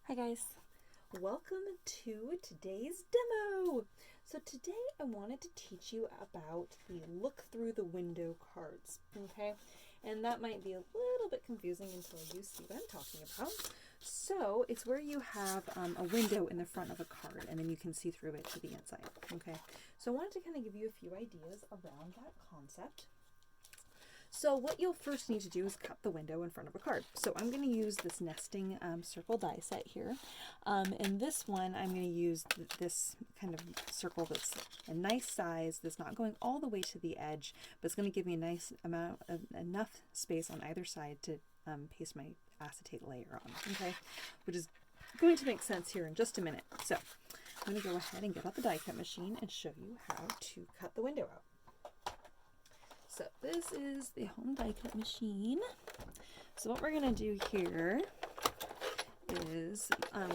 Hi guys, welcome to today's demo. So today I wanted to teach you about the look through the window cards, okay? And that might be a little bit confusing until you see what I'm talking about. So it's where you have a window in the front of a card and then you can see through it to the inside, okay? So I wanted to kind of give you a few ideas around that concept. So what you'll first need to do is cut the window in front of a card. So I'm going to use this nesting circle die set here. And this one, I'm going to use this kind of circle that's a nice size, that's not going all the way to the edge, but it's going to give me a nice amount of enough space on either side to paste my acetate layer on, okay? Which is going to make sense here in just a minute. So I'm going to go ahead and get out the die cut machine and show you how to cut the window out. So this is the home die cut machine. So what we're going to do here is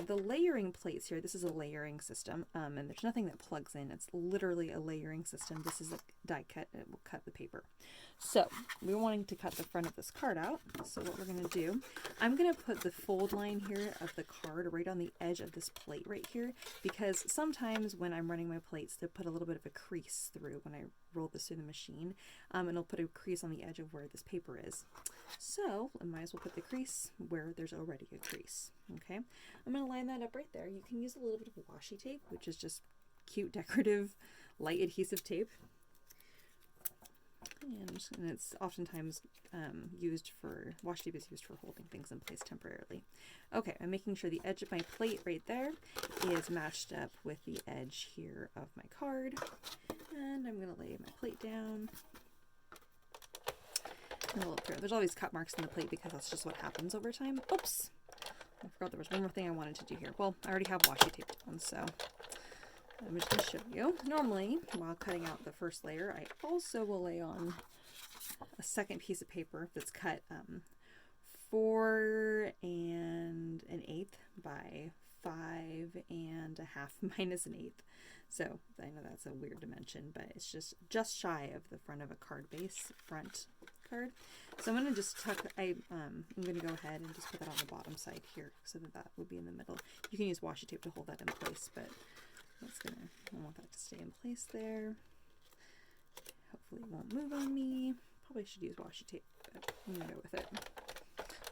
the layering plates here. This is a layering system, and there's nothing that plugs in. It's literally a layering system. This is a die cut. It will cut the paper. So we're wanting to cut the front of this card out. So what we're going to do, I'm going to put the fold line here of the card right on the edge of this plate right here, because sometimes when I'm running my plates, they put a little bit of a crease through when I roll this through the machine, and it'll put a crease on the edge of where this paper is. So I might as well put the crease where there's already a crease. Okay, I'm going to line that up right there. You can use a little bit of washi tape, which is just cute decorative light adhesive tape. And it's oftentimes used for, washi tape is used for holding things in place temporarily. Okay, I'm making sure the edge of my plate right there is matched up with the edge here of my card. And I'm going to lay my plate down. And look through. There's always cut marks in the plate because that's just what happens over time. Oops! I forgot there was one more thing I wanted to do here. Well, I already have washi tape on, so I'm just going to show you. Normally, while cutting out the first layer, I also will lay on a second piece of paper that's cut 4 1/8 by 5 1/2 minus 1/8. So I know that's a weird dimension, but it's just shy of the front of a card base, front card. So I'm going to just tuck, I'm going to go ahead and just put that on the bottom side here so that would be in the middle. You can use washi tape to hold that in place, but I want that to stay in place there. Hopefully it won't move on me. Probably should use washi tape, but I'm going to go with it.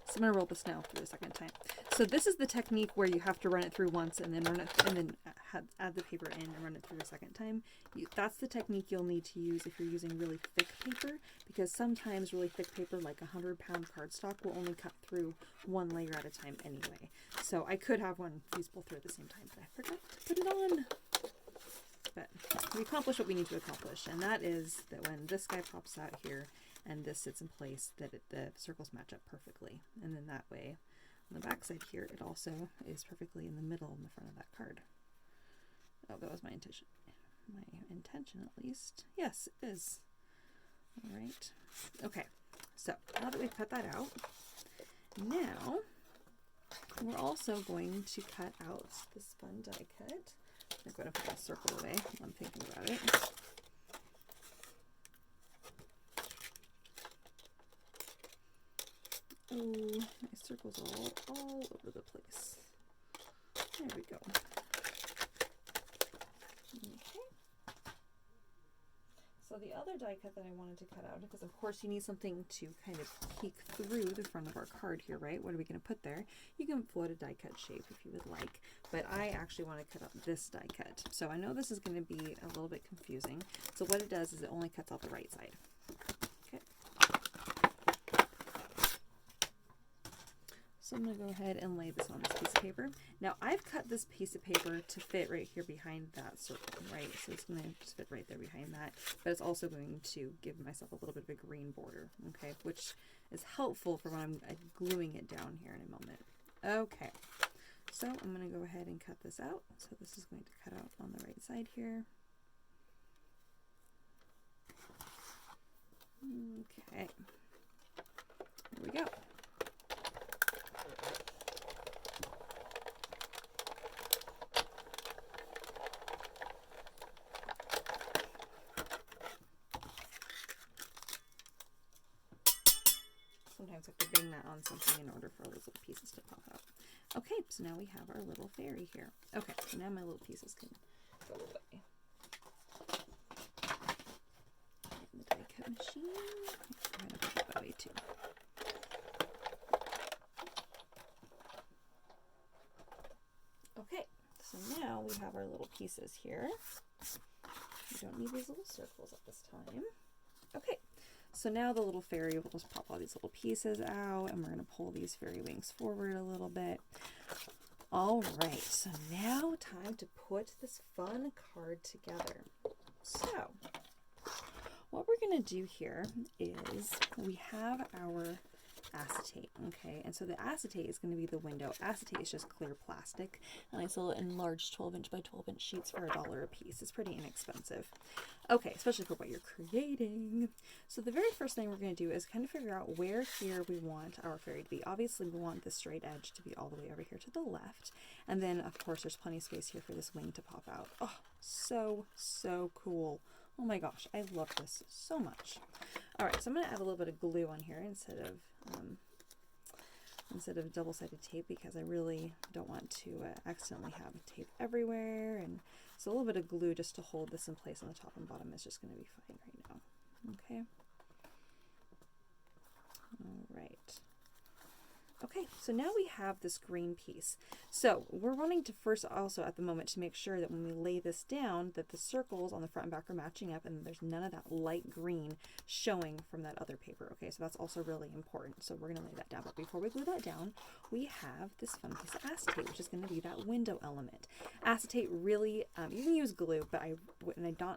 So I'm going to roll this now for the second time. So this is the technique where you have to run it through once and then add the paper in and run it through a second time. That's the technique you'll need to use if you're using really thick paper, because sometimes really thick paper, like 100-pound cardstock, will only cut through one layer at a time anyway. So I could have one feasible through at the same time, but I forgot to put it on. But we accomplish what we need to accomplish, and that is that when this guy pops out here and this sits in place, that the circles match up perfectly. And then that way, on the back side here, it also is perfectly in the middle in the front of that card. Oh, that was my intention. My intention, at least. Yes, it is. All right. Okay. So now that we've cut that out, now we're also going to cut out this fun die cut. I'm going to put that circle away while I'm thinking about it. Oh, my circles are all over the place. There we go. Okay. So the other die cut that I wanted to cut out, because of course you need something to kind of peek through the front of our card here, right? What are we going to put there? You can float a die cut shape if you would like, but I actually want to cut out this die cut. So I know this is going to be a little bit confusing. So what it does is it only cuts out the right side. Okay. So I'm going to go ahead and lay this on this piece of paper. Now I've cut this piece of paper to fit right here behind that circle, right? So it's going to just fit right there behind that, but it's also going to give myself a little bit of a green border, okay? Which is helpful for when I'm gluing it down here in a moment. Okay, so I'm going to go ahead and cut this out. So this is going to cut out on the right side here. Okay, here we go. Sometimes I have to bang that on something in order for all those little pieces to pop out. Okay, so now we have our little fairy here. Okay, so now my little pieces can go away. And the die cut machine. I'm going to put that away too. Okay, so now we have our little pieces here. We don't need these little circles at this time. Okay, so now the little fairy will just pop all these little pieces out, and we're going to pull these fairy wings forward a little bit. All right, so now time to put this fun card together. So what we're going to do here is we have our acetate, okay, and so the acetate is going to be the window. Acetate is just clear plastic, and I sell it in large 12-inch by 12-inch sheets for $1 a piece. It's pretty inexpensive. Okay, especially for what you're creating. So the very first thing we're going to do is kind of figure out where here we want our fairy to be. Obviously, we want the straight edge to be all the way over here to the left, and then of course there's plenty of space here for this wing to pop out. Oh, so cool. Oh my gosh, I love this so much. All right, so I'm going to add a little bit of glue on here instead of double-sided tape, because I really don't want to accidentally have tape everywhere. And so a little bit of glue just to hold this in place on the top and bottom is just going to be fine right now. Okay. All right. Okay, so now we have this green piece. So we're wanting to first also at the moment to make sure that when we lay this down that the circles on the front and back are matching up and there's none of that light green showing from that other paper. Okay, so that's also really important. So we're going to lay that down. But before we glue that down, we have this fun piece of acetate, which is going to be that window element. Acetate really, you can use glue, but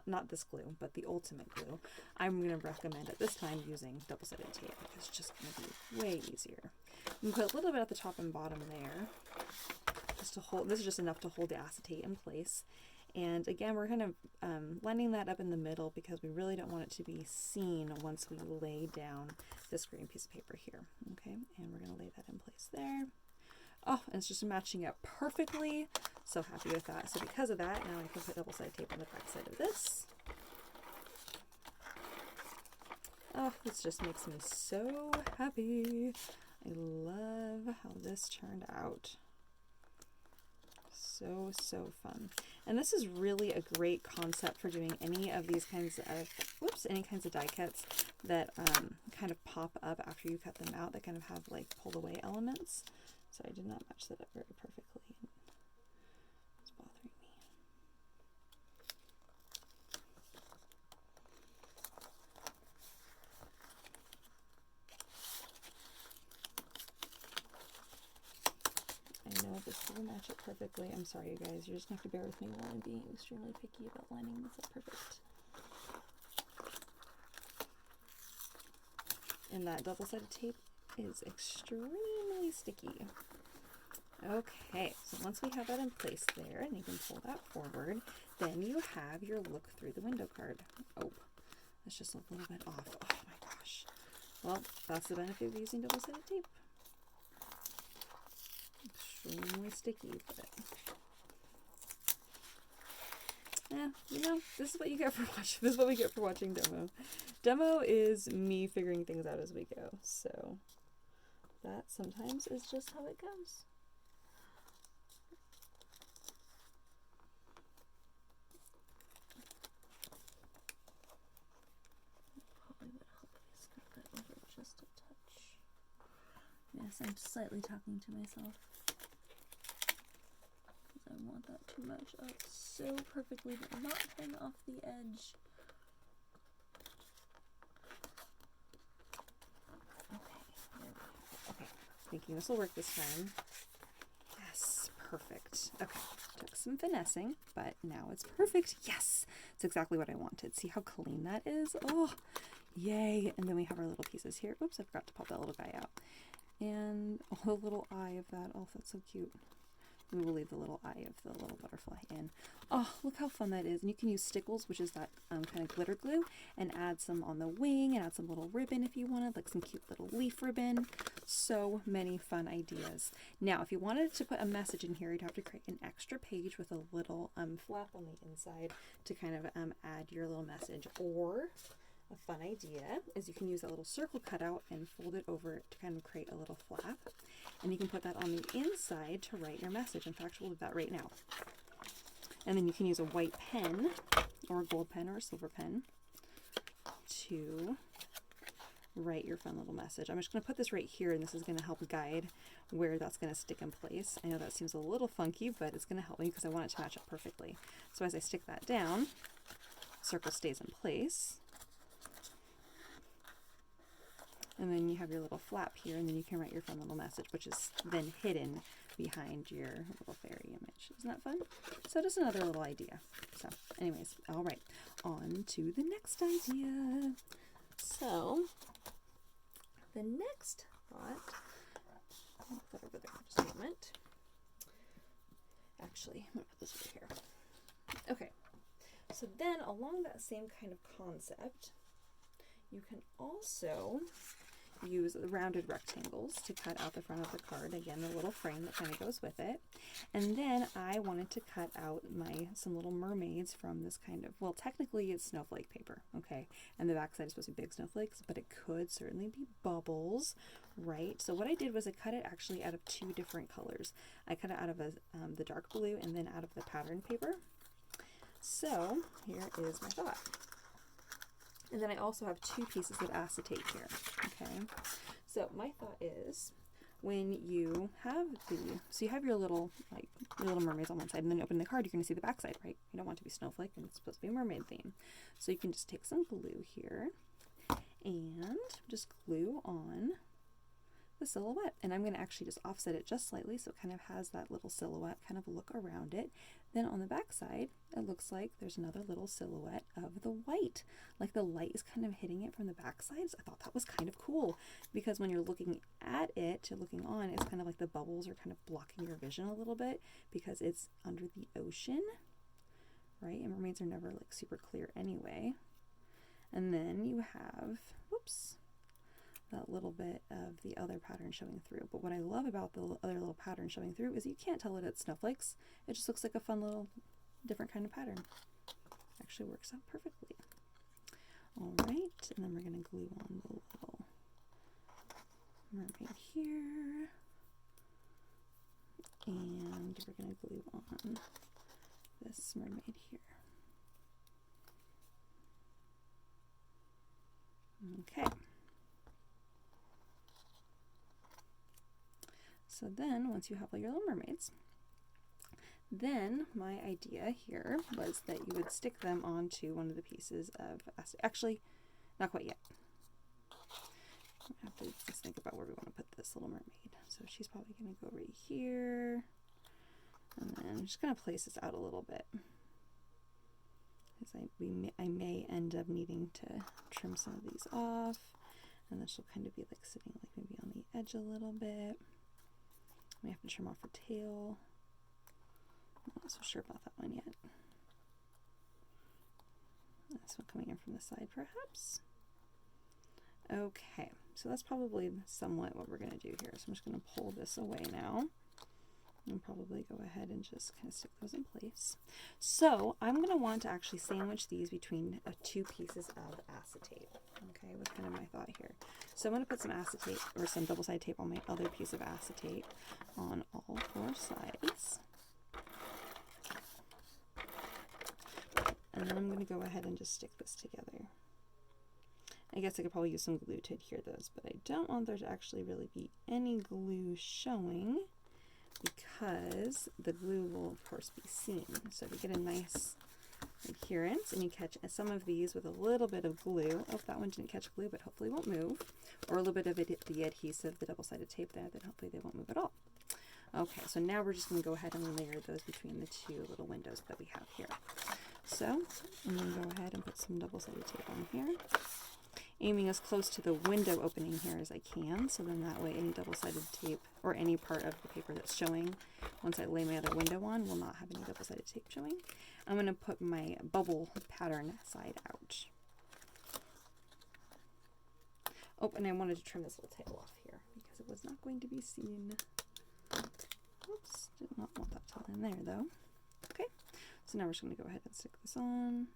not this glue, but the ultimate glue. I'm going to recommend at this time using double-sided tape because it's just going to be way easier. We put a little bit at the top and bottom there, just to hold. This is just enough to hold the acetate in place. And again, we're kind of lining that up in the middle because we really don't want it to be seen once we lay down this green piece of paper here. Okay, and we're going to lay that in place there. Oh, and it's just matching up perfectly. So happy with that. So because of that, now I can put double-sided tape on the back side of this. Oh, this just makes me so happy. I love how this turned out. So fun. And this is really a great concept for doing any of these kinds of, any kinds of die cuts that kind of pop up after you cut them out, that kind of have like pull away elements. So I did not match that up very perfectly. It's bothering me. I know this will match it perfectly. I'm sorry, you guys. You're just going to have to bear with me while I'm being extremely picky about lining this up perfect. And that double-sided tape is extremely sticky. Okay, so once we have that in place there, and you can pull that forward, then you have your look through the window card. Oh, that's just a little bit off. Oh my gosh. Well, that's the benefit of using double-sided tape. Extremely sticky, but yeah, you know, this is what you get for watching. This is what we get for watching demo. Demo is me figuring things out as we go, so that sometimes is just how it goes. Probably would help if I scoot that over just a touch. Yes, I'm slightly talking to myself. I want that to match up so perfectly but not hang off the edge. Okay, there we go. Okay, thinking this will work this time. Yes, perfect. Okay, took some finessing, but now it's perfect. Yes, it's exactly what I wanted. See how clean that is? Oh, yay. And then we have our little pieces here. Oops, I forgot to pop that little guy out. And a little eye of that. Oh, that's so cute. We will leave the little eye of the little butterfly in. Oh, look how fun that is. And you can use stickles, which is that kind of glitter glue, and add some on the wing and add some little ribbon if you wanted, like some cute little leaf ribbon. So many fun ideas. Now, if you wanted to put a message in here, you'd have to create an extra page with a little flap on the inside to kind of add your little message. Or a fun idea is you can use that little circle cutout and fold it over to kind of create a little flap. And you can put that on the inside to write your message. In fact, we'll do that right now. And then you can use a white pen or a gold pen or a silver pen to write your fun little message. I'm just going to put this right here, and this is going to help guide where that's going to stick in place. I know that seems a little funky, but it's going to help me because I want it to match up perfectly. So as I stick that down, circle stays in place. And then you have your little flap here, and then you can write your fun little message, which is then hidden behind your little fairy image. Isn't that fun? So just another little idea. So anyways, all right, on to the next idea. So the next thought, I'll put that over there for just a moment. Actually, I'm going to put this over here. Okay, so then along that same kind of concept, you can also use rounded rectangles to cut out the front of the card. Again, the little frame that kind of goes with it. And then I wanted to cut out some little mermaids from this kind of, well, technically it's snowflake paper, okay? And the back side is supposed to be big snowflakes, but it could certainly be bubbles, right? So what I did was I cut it actually out of two different colors. I cut it out of the dark blue and then out of the pattern paper. So here is my thought. And then I also have two pieces of acetate here, okay? So my thought is, when you have so you have your little mermaids on one side, and then you open the card, you're going to see the back side, right? You don't want it to be snowflake, and it's supposed to be a mermaid theme. So you can just take some glue here, and just glue on the silhouette. And I'm going to actually just offset it just slightly, so it kind of has that little silhouette kind of look around it. Then on the back side, it looks like there's another little silhouette of the white. Like the light is kind of hitting it from the back sides. I thought that was kind of cool because when you're looking at it, looking on, it's kind of like the bubbles are kind of blocking your vision a little bit because it's under the ocean, right? And mermaids are never like super clear anyway. And then you have, whoops, that little bit of the other pattern showing through. But what I love about the other little pattern showing through is you can't tell it it's snowflakes. It just looks like a fun little different kind of pattern. Actually works out perfectly. All right, and then we're going to glue on the little mermaid here. And we're going to glue on this mermaid here. Okay. So then, once you have all your little mermaids, then my idea here was that you would stick them onto one of the pieces of acetate. Actually, not quite yet. I have to just think about where we want to put this little mermaid. So she's probably going to go right here. And then I'm just going to place this out a little bit. Because I may end up needing to trim some of these off. And then she'll kind of be like sitting like maybe on the edge a little bit. We have to trim off her tail. I'm not so sure about that one yet. This one coming in from the side, perhaps. Okay, so that's probably somewhat what we're going to do here. So I'm just going to pull this away now. And probably go ahead and just kind of stick those in place. So I'm going to want to actually sandwich these between two pieces of acetate. Okay, was kind of my thought here. So I'm going to put some acetate or some double-sided tape on my other piece of acetate on all four sides. And then I'm going to go ahead and just stick this together. I guess I could probably use some glue to adhere those, but I don't want there to actually really be any glue showing because the glue will of course be seen. So to get a nice adherence, and you catch some of these with a little bit of glue. Oh, that one didn't catch glue, but hopefully won't move. Or a little bit of the adhesive, the double-sided tape there, then hopefully they won't move at all. Okay, so now we're just going to go ahead and layer those between the two little windows that we have here. So I'm going to go ahead and put some double-sided tape on here, aiming as close to the window opening here as I can, so then that way any double-sided tape or any part of the paper that's showing once I lay my other window on will not have any double-sided tape showing. I'm going to put my bubble pattern side out. Oh, and I wanted to trim this little tail off here because it was not going to be seen. Oops, did not want that tail in there though. Okay, so now we're just going to go ahead and stick this on.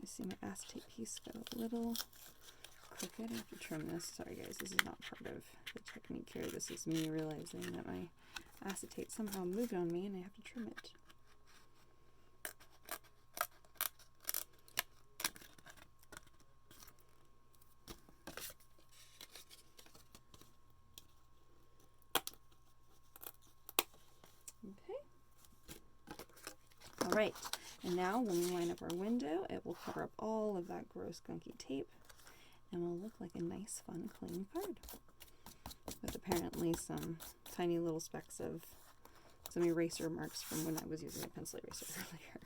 You see my acetate piece got a little crooked. I have to trim this. Sorry guys, this is not part of the technique here. This is me realizing that my acetate somehow moved on me and I have to trim it. Okay. All right, and now when we line up our window, it will cover up all of that gross gunky tape and will look like a nice, fun, clean card. With apparently some tiny little specks of some eraser marks from when I was using a pencil eraser earlier.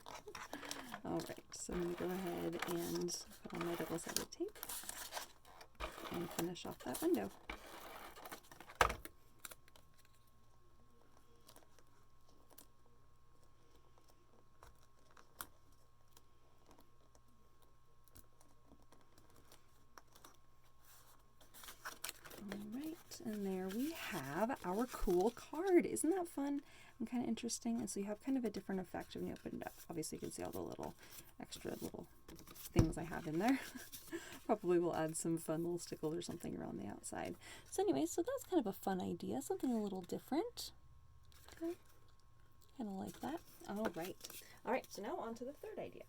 Alright, so I'm going to go ahead and put on my double-sided tape and finish off that window. And there we have our cool card. Isn't that fun and kind of interesting? And so you have kind of a different effect when you open it up. Obviously you can see all the little extra little things I have in there. Probably will add some fun little stickles or something around the outside. So anyway, so that's kind of a fun idea, something a little different. Okay. Kind of like that. All right, so now on to the third idea.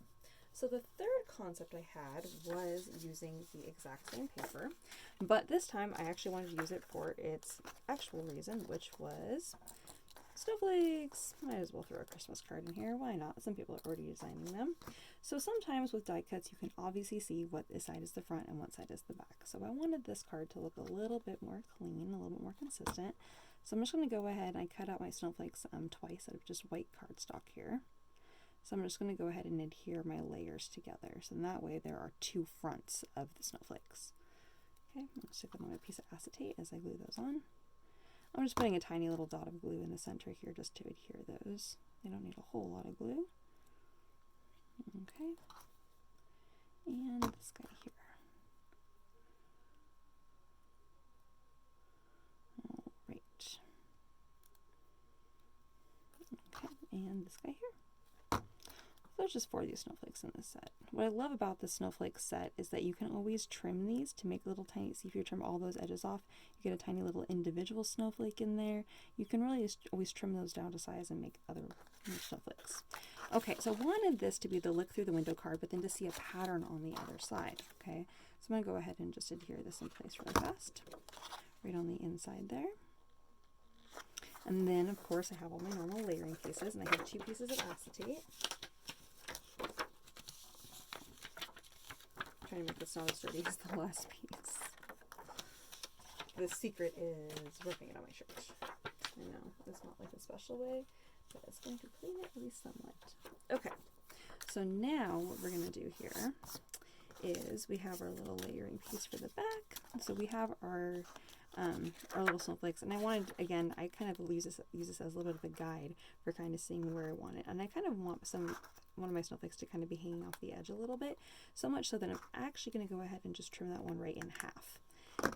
So the third concept I had was using the exact same paper, but this time I actually wanted to use it for its actual reason, which was snowflakes. Might as well throw a Christmas card in here. Why not? Some people are already designing them. So sometimes with die cuts, you can obviously see what side is the front and what side is the back. So I wanted this card to look a little bit more clean, a little bit more consistent. So I'm just going to go ahead and I cut out my snowflakes twice out of just white cardstock here. So I'm just going to go ahead and adhere my layers together. So in that way there are two fronts of the snowflakes. Okay, I'm going to stick them on a piece of acetate as I glue those on. I'm just putting a tiny little dot of glue in the center here just to adhere those. They don't need a whole lot of glue. Okay, and this guy here. All right. Okay, and this guy here. There's just 4 of these snowflakes in this set. What I love about the snowflake set is that you can always trim these to make little tiny, see if you trim all those edges off, you get a tiny little individual snowflake in there. You can really just always trim those down to size and make other snowflakes. Okay, so I wanted this to be the look through the window card, but then to see a pattern on the other side. Okay, so I'm going to go ahead and just adhere this in place really fast, right on the inside there. And then, of course, I have all my normal layering pieces, and I have 2 pieces of acetate. Trying to make this not as dirty as the last piece. The secret is rubbing it on my shirt. I know, it's not like a special way, but it's going to clean it at least somewhat. Okay, so now what we're going to do here is we have our little layering piece for the back. So we have our little snowflakes, and I wanted, again, I kind of use this as a little bit of a guide for kind of seeing where I want it, and I kind of want one of my snowflakes to kind of be hanging off the edge a little bit, so much so that I'm actually going to go ahead and just trim that one right in half,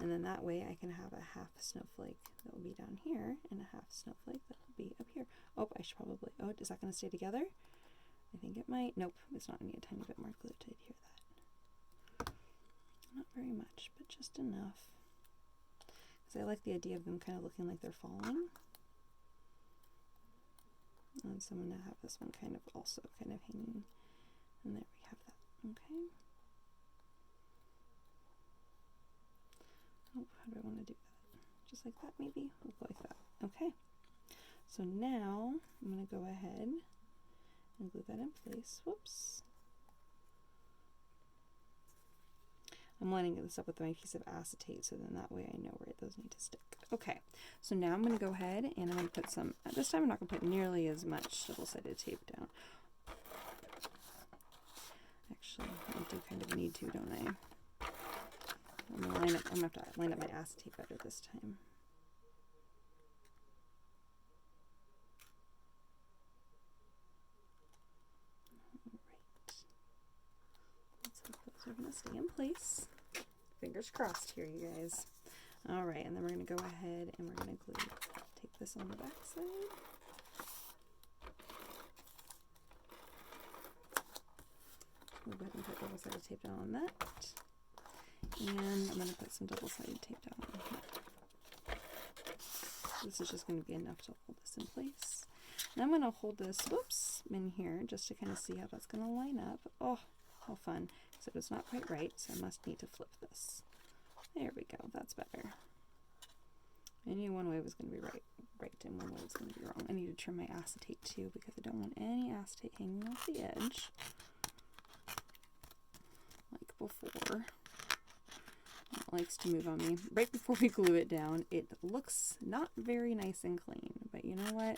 and then that way I can have a half snowflake that will be down here and a half snowflake that will be up here. Oh, I should probably, oh, is that going to stay together? I think it might. Nope, it's not. I need a tiny bit more glue to adhere that. Not very much, but just enough. I like the idea of them kind of looking like they're falling. And so I'm going to have this one kind of also kind of hanging. And there we have that. Okay. Oh, how do I want to do that? Just like that maybe? We'll go like that. Okay. So now I'm going to go ahead and glue that in place. Whoops. I'm lining this up with my piece of acetate, so then that way I know where those need to stick. Okay, so now I'm going to go ahead and I'm going to put some, this time I'm not going to put nearly as much double-sided tape down. Actually, I do kind of need to, don't I? I'm going to have to line up my acetate better this time. They're going to stay in place. Fingers crossed here, you guys. All right, and then we're going to go ahead and we're going to glue, take this on the back side. we'll go ahead and put double-sided tape down on that. And I'm going to put some double-sided tape down on here. This is just going to be enough to hold this in place. And I'm going to hold this, whoops, in here just to kind of see how that's going to line up. Oh, how fun. So it's not quite right, so I must need to flip this. There we go, that's better. I knew one way was going to be right, and one way was going to be wrong. I need to trim my acetate too because I don't want any acetate hanging off the edge like before. It likes to move on me. Right before we glue it down, it looks not very nice and clean, but you know what?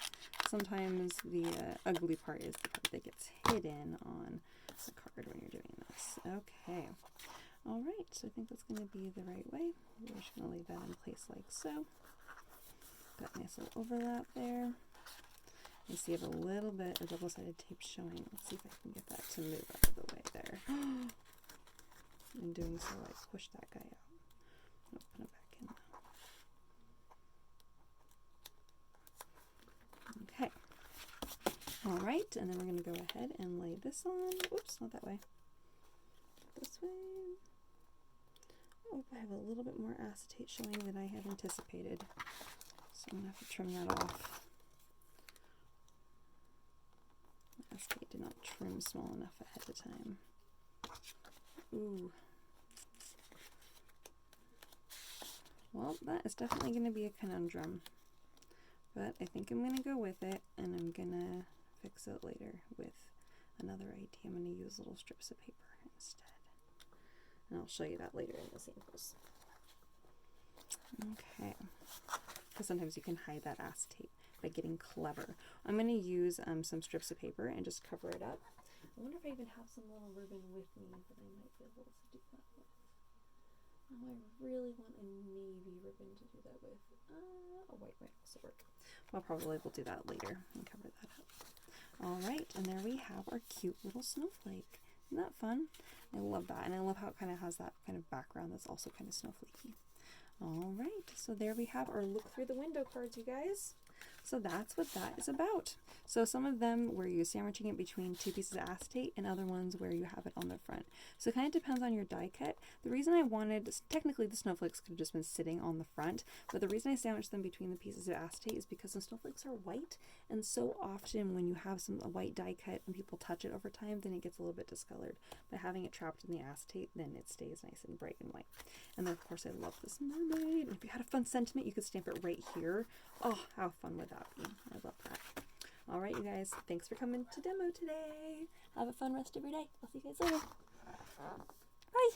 Sometimes the ugly part is the part that gets hidden on the card when you're doing this. Okay. All right, so I think that's going to be the right way. We're just going to leave that in place like so. Got a nice little overlap there. You see I have a little bit of double-sided tape showing. Let's see if I can get that to move out of the way there. In doing so, I push that guy out. I'll put it back in now. Okay. All right, and then we're going to go ahead and lay this on. Oops, not that way. This way. Oh, I have a little bit more acetate showing than I had anticipated. So I'm going to have to trim that off. The acetate did not trim small enough ahead of time. Ooh. Well, that is definitely going to be a conundrum. But I think I'm going to go with it, and I'm going to fix it later with another idea. I'm going to use little strips of paper instead. And I'll show you that later in the samples. Okay. Because sometimes you can hide that acetate by getting clever. I'm going to use some strips of paper and just cover it up. I wonder if I even have some little ribbon with me that I might be able to do that with. Oh, I really want a navy ribbon to do that with. A white might also work. I'll probably will do that later and cover that up. All right, and there we have our cute little snowflake. Isn't that fun? I love that, and I love how it kind of has that kind of background that's also kind of snowflakey. All right, so there we have our look through the window cards, you guys. So that's what that is about. So some of them where you're sandwiching it between two pieces of acetate, and other ones where you have it on the front. So it kind of depends on your die cut. The reason I wanted, technically the snowflakes could have just been sitting on the front, but the reason I sandwiched them between the pieces of acetate is because the snowflakes are white, and so often when you have a white die cut and people touch it over time, then it gets a little bit discolored. By having it trapped in the acetate, then it stays nice and bright and white. And then of course I love this mermaid. And if you had a fun sentiment, you could stamp it right here. Oh, how fun would that be? I love that. All right, you guys, thanks for coming to demo today. Have a fun rest of your day. I'll see you guys later. Bye.